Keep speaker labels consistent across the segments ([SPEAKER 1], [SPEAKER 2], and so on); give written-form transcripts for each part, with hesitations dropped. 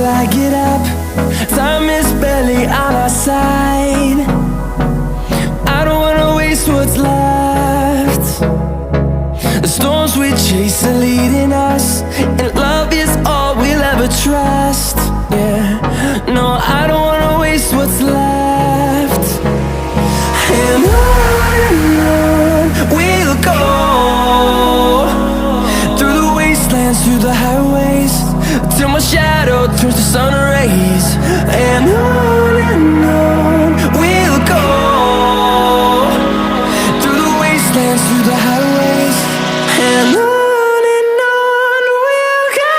[SPEAKER 1] till I get up. Time is barely on our side. I don't wanna waste what's left. The storms we chase are leading us, and love is all we'll ever trust. Yeah, no, I don't wanna waste what's left. And on we'll go, through the wastelands, through the highways, till my shadow turns to sun rays. And on we'll go, through the wastelands, through the highways, and on we'll go.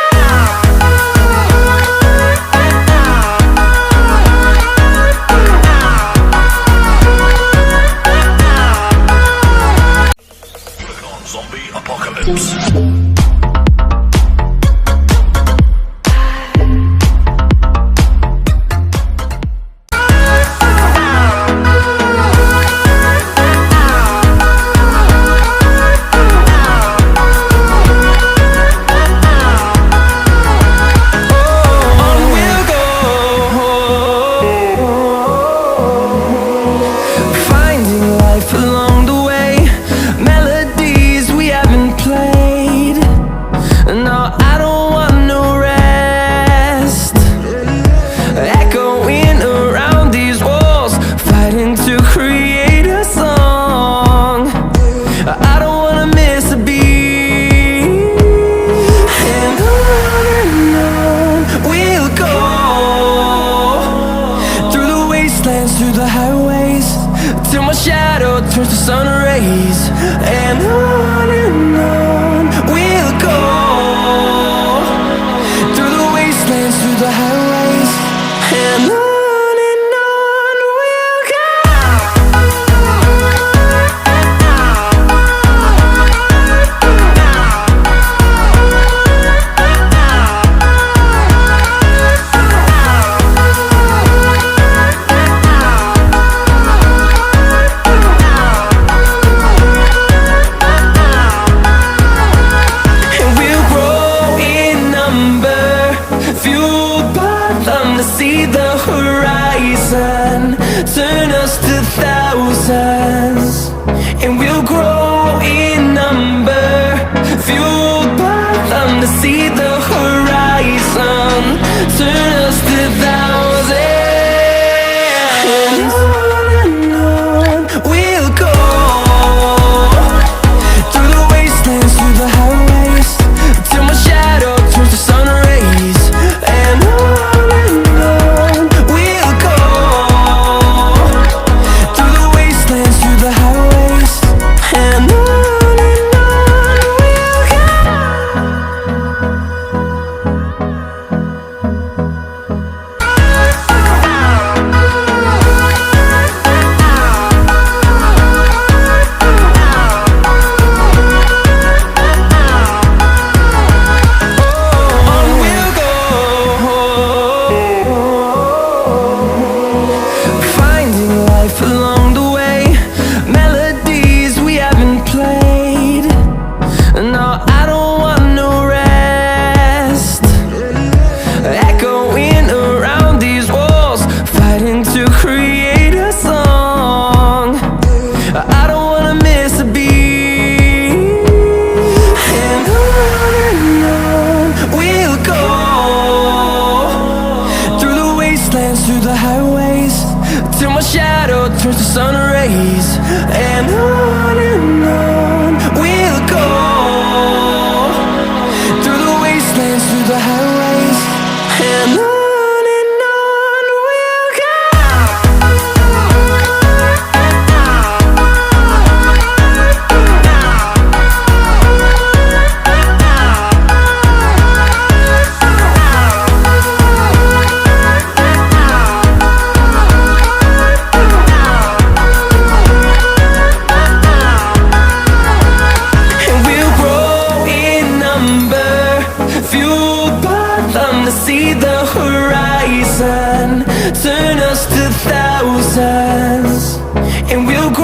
[SPEAKER 2] Zombie apocalypse. Through the highways, till my shadow turns to sun rays. And on we'll go, through the wastelands, through the highways, and on we'll go. See the horizon, turn us to thousands, and we'll grow in number, fueled by them. To see the horizon, turn us to thousands, and on we'll go, through the wastelands, through the highways, till my shadow turns to sun rays. And through the highways, till my shadow turns to sun rays. And on we'll go, through the wastelands, through the highways, and on we'll go. See the horizon, turn us to thousands, and we'll grow